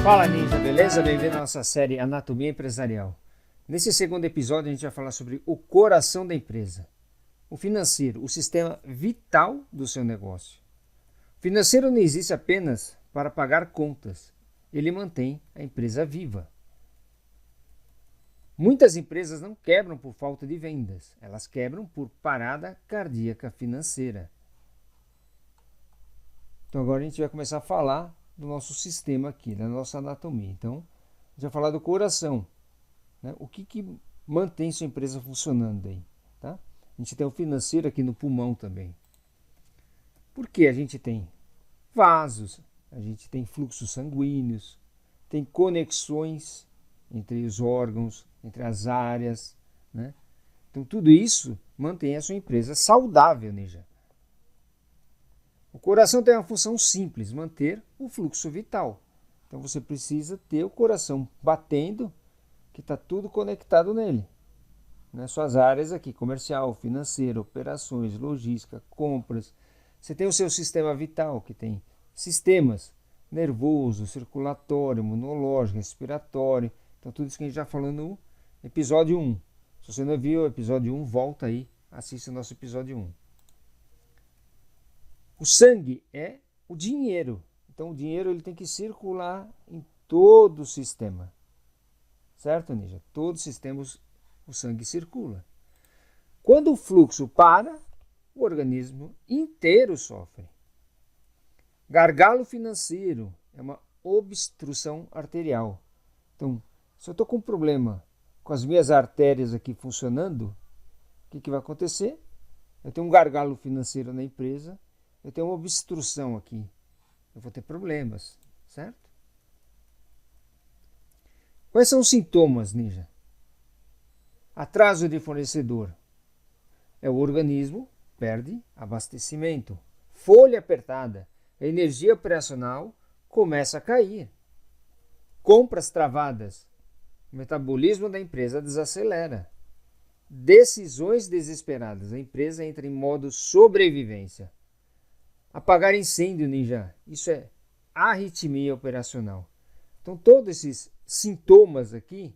Fala Ninja, beleza? Bem-vindo à nossa série Anatomia Empresarial. Nesse segundo episódio a gente vai falar sobre o coração da empresa, o financeiro, o sistema vital do seu negócio. O financeiro não existe apenas para pagar contas, ele mantém a empresa viva. Muitas empresas não quebram por falta de vendas, elas quebram por parada cardíaca financeira. Então agora a gente vai começar a falar do nosso sistema aqui, da nossa anatomia. Então, a gente vai falar do coração, né? O que mantém sua empresa funcionando aí, tá? A gente tem o financeiro aqui no pulmão também. Porque a gente tem vasos, a gente tem fluxos sanguíneos, tem conexões entre os órgãos, entre as áreas, né? Então, tudo isso mantém a sua empresa saudável, Ninja. O coração tem uma função simples, manter o fluxo vital. Então você precisa ter o coração batendo, que está tudo conectado nele. Nas suas áreas aqui, comercial, financeiro, operações, logística, compras. Você tem o seu sistema vital, que tem sistemas nervoso, circulatório, imunológico, respiratório. Então tudo isso que a gente já falou no episódio 1. Se você não viu o episódio 1, volta aí, assista o nosso episódio 1. O sangue é o dinheiro. Então o dinheiro ele tem que circular em todo o sistema. Certo, Ninja? Todo o sistema o sangue circula. Quando o fluxo para, o organismo inteiro sofre. Gargalo financeiro é uma obstrução arterial. Então, se eu estou com um problema com as minhas artérias aqui funcionando, o que vai acontecer? Eu tenho um gargalo financeiro na empresa, eu tenho uma obstrução aqui, eu vou ter problemas, certo? Quais são os sintomas, Ninja? Atraso de fornecedor. O organismo perde abastecimento. Folha apertada. A energia operacional começa a cair. Compras travadas. O metabolismo da empresa desacelera. Decisões desesperadas. A empresa entra em modo sobrevivência. Apagar incêndio, Ninja, isso é arritmia operacional. Então, todos esses sintomas aqui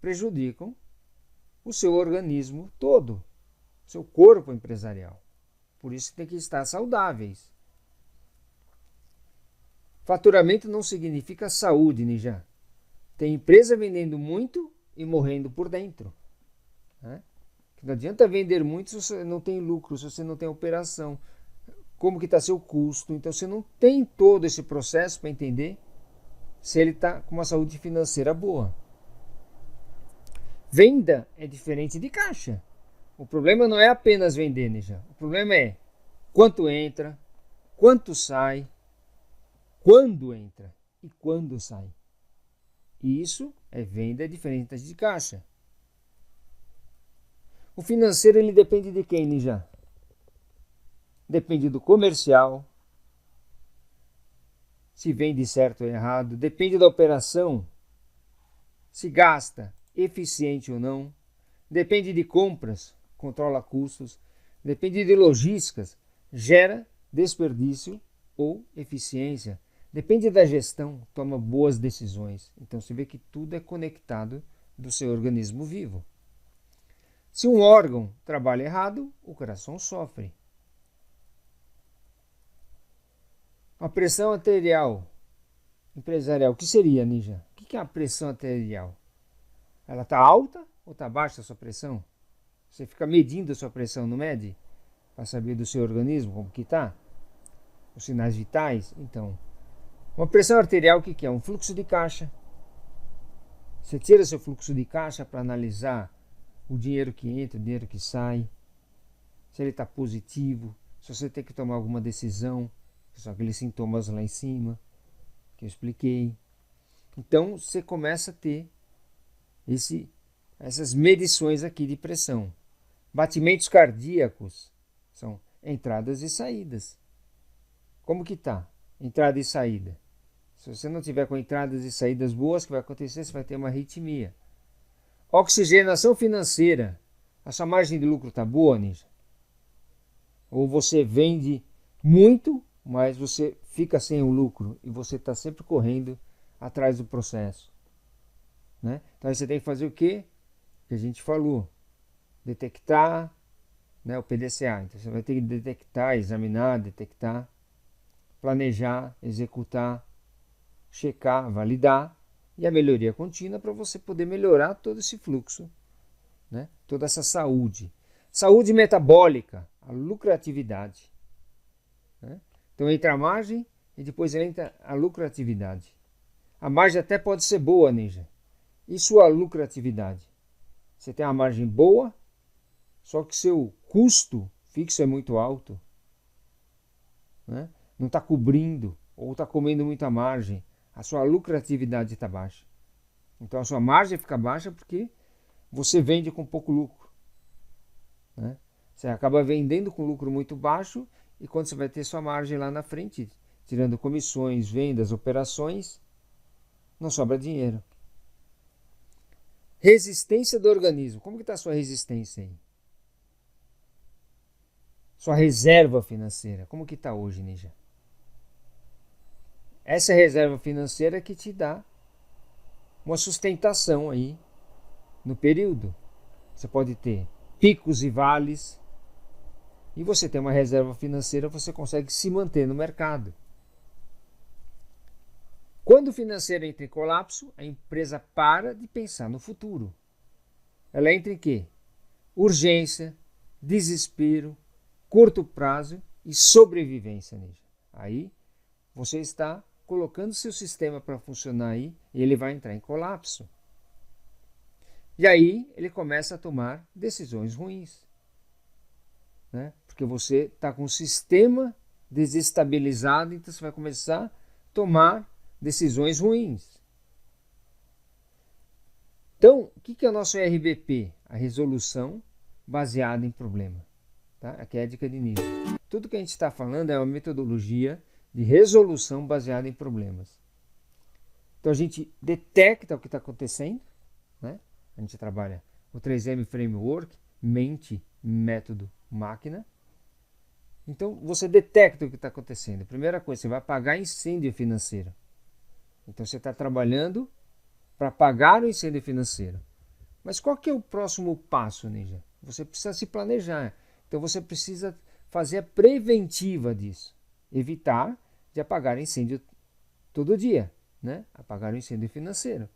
prejudicam o seu organismo todo, o seu corpo empresarial. Por isso tem que estar saudáveis. Faturamento não significa saúde, Ninja. Tem empresa vendendo muito e morrendo por dentro, né? Não adianta vender muito se você não tem lucro, se você não tem operação. Como que está seu custo. Então você não tem todo esse processo para entender se ele está com uma saúde financeira boa. Venda é diferente de caixa. O problema não é apenas vender, Ninja. O problema é quanto entra, quanto sai, quando entra e quando sai. E isso é venda diferente de caixa. O financeiro ele depende de quem, Ninja? Depende do comercial, se vende certo ou errado, depende da operação, se gasta eficiente ou não, depende de compras, controla custos, depende de logísticas, gera desperdício ou eficiência, depende da gestão, toma boas decisões. Então você vê que tudo é conectado do seu organismo vivo. Se um órgão trabalha errado, o coração sofre. A pressão arterial empresarial, o que seria, Ninja? O que é a pressão arterial? Ela está alta ou está baixa a sua pressão? Você fica medindo a sua pressão, não mede? Para saber do seu organismo como que está? Os sinais vitais? Então, uma pressão arterial o que é? Um fluxo de caixa. Você tira seu fluxo de caixa para analisar o dinheiro que entra, o dinheiro que sai, se ele está positivo, se você tem que tomar alguma decisão. São aqueles sintomas lá em cima que eu expliquei. Então você começa a ter essas medições aqui de pressão. Batimentos cardíacos são entradas e saídas. Como que tá? Entrada e saída. Se você não tiver com entradas e saídas boas, o que vai acontecer? Você vai ter uma arritmia. Oxigenação financeira. A sua margem de lucro está boa, Ninja? Ou você vende muito, mas você fica sem o lucro e você está sempre correndo atrás do processo, né? Então aí você tem que fazer o quê? Que a gente falou, detectar, né, o PDCA. Então você vai ter que detectar, examinar, detectar, planejar, executar, checar, validar e a melhoria contínua para você poder melhorar todo esse fluxo, né? Toda essa saúde. Saúde metabólica, a lucratividade, né? Então entra a margem e depois entra a lucratividade. A margem até pode ser boa, Ninja. E sua lucratividade? Você tem uma margem boa, só que seu custo fixo é muito alto, né? Não está cobrindo ou está comendo muita margem. A sua lucratividade está baixa. Então a sua margem fica baixa porque você vende com pouco lucro, né? Você acaba vendendo com lucro muito baixo e quando você vai ter sua margem lá na frente, tirando comissões, vendas, operações, não sobra dinheiro. Resistência do organismo. Como que está a sua resistência aí? Sua reserva financeira. Como que está hoje, Ninja? Essa reserva financeira que te dá uma sustentação aí no período. Você pode ter picos e vales. E você tem uma reserva financeira, você consegue se manter no mercado. Quando o financeiro entra em colapso, a empresa para de pensar no futuro. Ela entra em quê? Urgência, desespero, curto prazo e sobrevivência. Aí você está colocando seu sistema para funcionar aí e ele vai entrar em colapso. E aí ele começa a tomar decisões ruins, né? Porque você está com o sistema desestabilizado, então você vai começar a tomar decisões ruins. Então, o que é o nosso RBP? A resolução baseada em problema. Tá? Aqui é a dica de início. Tudo que a gente está falando é uma metodologia de resolução baseada em problemas. Então a gente detecta o que está acontecendo, né? A gente trabalha o 3M Framework, mente, método, máquina. Então você detecta o que está acontecendo. Primeira coisa, você vai apagar incêndio financeiro. Então você está trabalhando para apagar o incêndio financeiro. Mas qual que é o próximo passo, Ninja? Você precisa se planejar. Então você precisa fazer a preventiva disso. Evitar de apagar incêndio todo dia, né? Apagar o incêndio financeiro.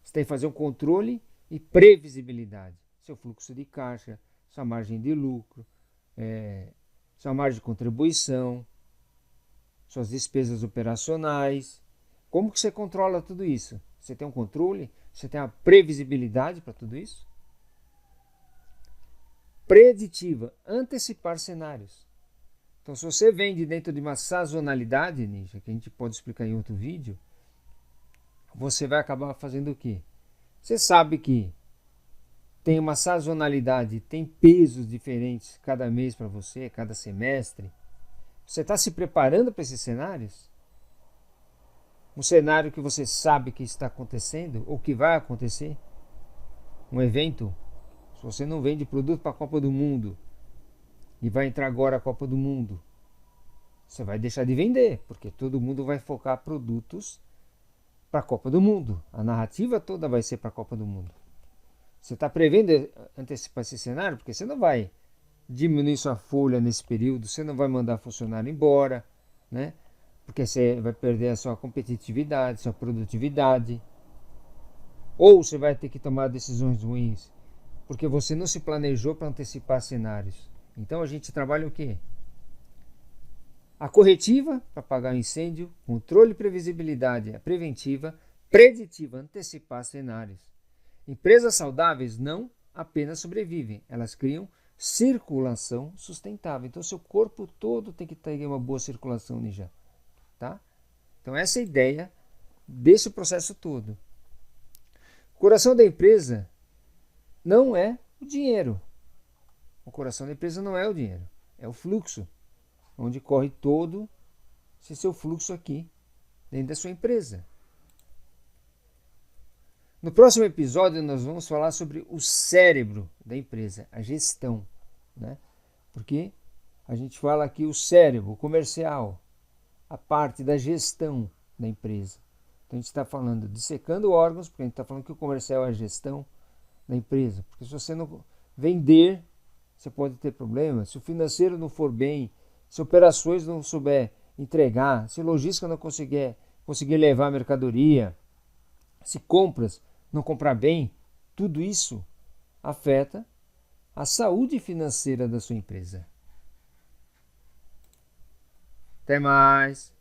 Você tem que fazer um controle e previsibilidade. Seu fluxo de caixa, sua margem de lucro, sua margem de contribuição, suas despesas operacionais. Como que você controla tudo isso? Você tem um controle? Você tem a previsibilidade para tudo isso? Preditiva, antecipar cenários. Então, se você vende dentro de uma sazonalidade, Ninja, que a gente pode explicar em outro vídeo, você vai acabar fazendo o quê? Você sabe que tem uma sazonalidade, tem pesos diferentes cada mês para você, cada semestre. Você está se preparando para esses cenários? Um cenário que você sabe que está acontecendo ou que vai acontecer? Um evento? Se você não vende produto para a Copa do Mundo e vai entrar agora a Copa do Mundo, você vai deixar de vender, porque todo mundo vai focar produtos para a Copa do Mundo. A narrativa toda vai ser para a Copa do Mundo. Você está prevendo antecipar esse cenário? Porque você não vai diminuir sua folha nesse período, você não vai mandar funcionário embora, né? Porque você vai perder a sua competitividade, sua produtividade. Ou você vai ter que tomar decisões ruins, porque você não se planejou para antecipar cenários. Então a gente trabalha o quê? A corretiva, para apagar o incêndio, controle e previsibilidade, a preventiva, preditiva, antecipar cenários. Empresas saudáveis não apenas sobrevivem, elas criam circulação sustentável. Então seu corpo todo tem que ter uma boa circulação, Ninja. Tá? Então essa é a ideia desse processo todo. O coração da empresa não é o dinheiro. O coração da empresa não é o dinheiro, é o fluxo, onde corre todo esse seu fluxo aqui, dentro da sua empresa. No próximo episódio nós vamos falar sobre o cérebro da empresa, a gestão, né? Porque a gente fala aqui o cérebro, o comercial, a parte da gestão da empresa. Então a gente está falando de secando órgãos, porque a gente está falando que o comercial é a gestão da empresa. Porque se você não vender, você pode ter problemas. Se o financeiro não for bem, se operações não souber entregar, se logística não conseguir levar a mercadoria, se compras não comprar bem, tudo isso afeta a saúde financeira da sua empresa. Até mais!